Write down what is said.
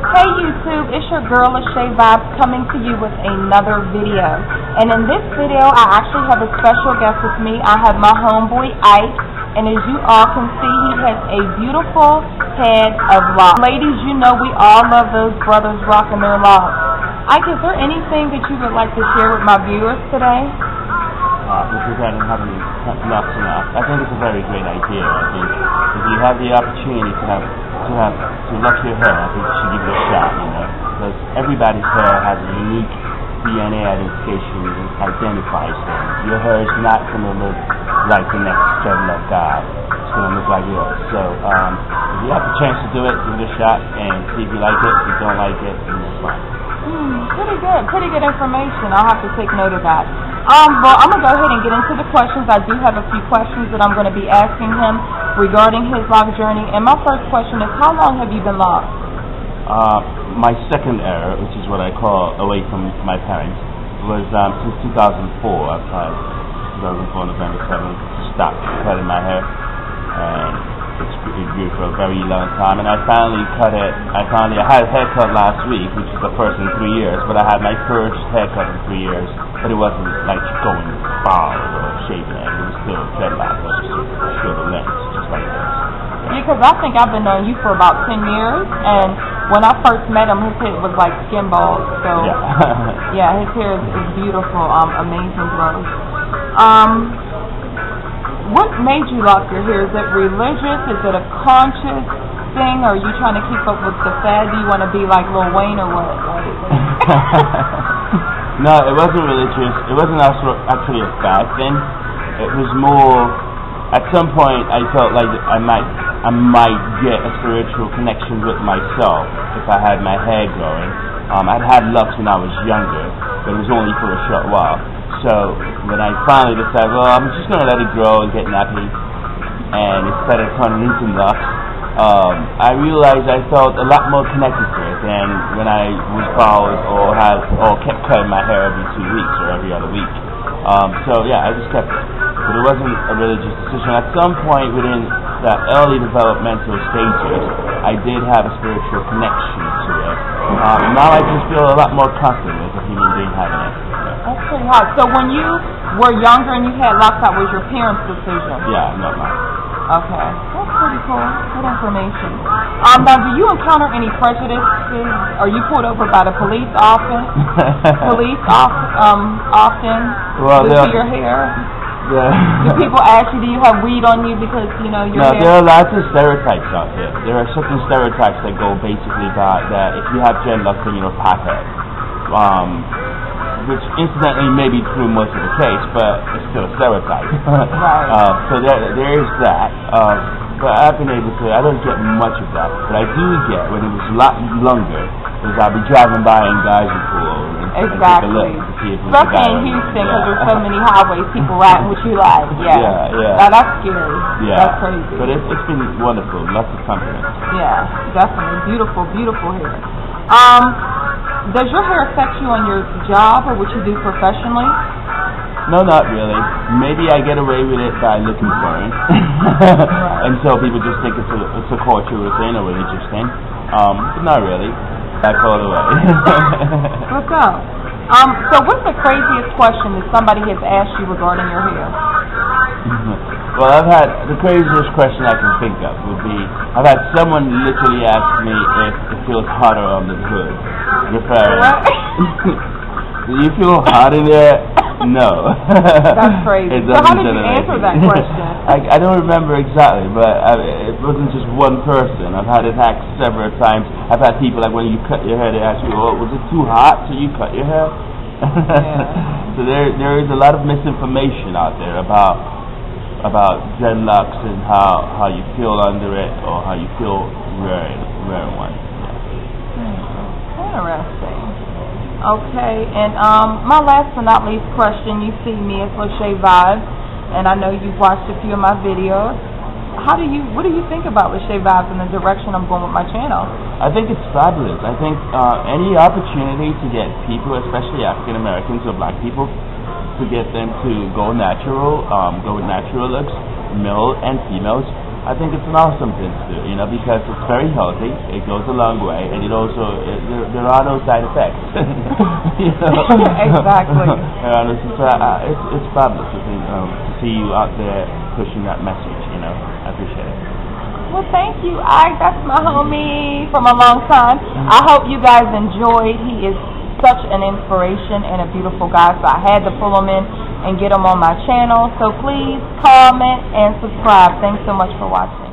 Hey YouTube, it's your girl lasheavibez coming to you with another video. And in this video, I actually have a special guest with me. I have my homeboy Ike, and as you all can see, he has a beautiful head of locks. Ladies, you know we all love those brothers rocking their locks. Ike, is there anything that you would like to share with my viewers today? Regarding having locks enough, I think it's a very great idea. I think if you have the opportunity to lock your hair, I think you should give it a shot, you know, because everybody's hair has a unique DNA identification that identifies them. Your hair is not going to look like the next dreadlock guy. It's going to look like yours. So if you have the chance to do it, give it a shot and see if you like it. If you don't like it, then it's fine. Pretty good information. I'll have to take note of that. Well, I'm going to go ahead and get into the questions. I do have a few questions that I'm going to be asking him regarding his lock journey. And my first question is, how long have you been locked? My second era, which is what I call away from my parents, was since 2004. I've had 2004 November 7th stopped cutting my hair, and it grew for a very long time. And I finally cut it. I had a haircut last week, which is the first in 3 years. But I had my first haircut in 3 years. But it wasn't like going bald or shaving it. It was still dreadlock, but just shorter length, just like this. Yeah, because I think I've been knowing you for about 10 years, and when I first met him, his hair was like skin bald. So yeah, his hair is beautiful, amazing growth. What made you lock your hair? Is it religious? Is it a conscious thing? Or are you trying to keep up with the fad? Do you want to be like Lil Wayne or what? No, it wasn't religious. It wasn't actually a bad thing. It was more, at some point I felt like I might get a spiritual connection with myself if I had my hair growing. I'd had locks when I was younger, but it was only for a short while. So when I finally decided, well, I'm just going to let it grow and get nappy, and it started turning into locks, I realized I felt a lot more connected to it than when I was bald or kept cutting my hair every 2 weeks or every other week. So yeah, I just kept it. But it wasn't a religious decision. At some point within the early developmental stages, I did have a spiritual connection to it. Now I just feel a lot more comfortable as a human being having it. That's pretty hard. So when you were younger and you had locks, that was your parents' decision? Yeah, not mine. Okay, that's pretty cool. Good information. Now, do you encounter any prejudices? Are you pulled over by the police often? Often? Well, to see your hair? Do people ask you, do you have weed on you because, you know, your hair? There are lots of stereotypes out there. There are certain stereotypes that go basically by that if you have dreadlocks, then you're a pothead. Which incidentally may be true most of the case, but it's still a stereotype. Right. So there is that. But I've been able to, I don't get much of that. But I do get, when it was a lot longer, is I'll be driving by and guys will pull over and take a look to see if especially in Houston, because there's so many highways, people riding what you like. Yeah. Now that's scary. Yeah. That's crazy. But it's been wonderful. Lots of compliments. Yeah, definitely. Beautiful, beautiful hair. Does your hair affect you on your job or what you do professionally? No, not really. Maybe I get away with it by looking foreign. And so people just think it's a cultural thing or religious thing. But not really. That's all the way. What's up? So what's the craziest question that somebody has asked you regarding your hair? Well, the craziest question I can think of would be, I've had someone literally ask me if it feels hotter on the hood. Do you feel hot in there? No. That's crazy. So how did you answer that question? I don't remember exactly, but it wasn't just one person. I've had it asked several times. I've had people, like when you cut your hair, they ask you, oh, was it too hot so you cut your hair? Yeah. So there is a lot of misinformation out there about dreadlocks and how you feel under it or how you feel wearing one. Interesting. Okay, and my last but not least question, you see me as lasheavibez, and I know you've watched a few of my videos. What do you think about lasheavibez and the direction I'm going with my channel? I think it's fabulous. I think any opportunity to get people, especially African Americans or black people, to get them to go natural, go with natural looks, male and females, I think it's an awesome thing to do, you know, because it's very healthy, it goes a long way, and it also, there are no side effects. You know? Exactly. It's fabulous to see you out there pushing that message, you know. I appreciate it. Well, thank you, Ike. That's my homie from a long time. I hope you guys enjoyed. He is such an inspiration and a beautiful guy, so I had to pull him in and get him on my channel. So please comment and subscribe. Thanks so much for watching.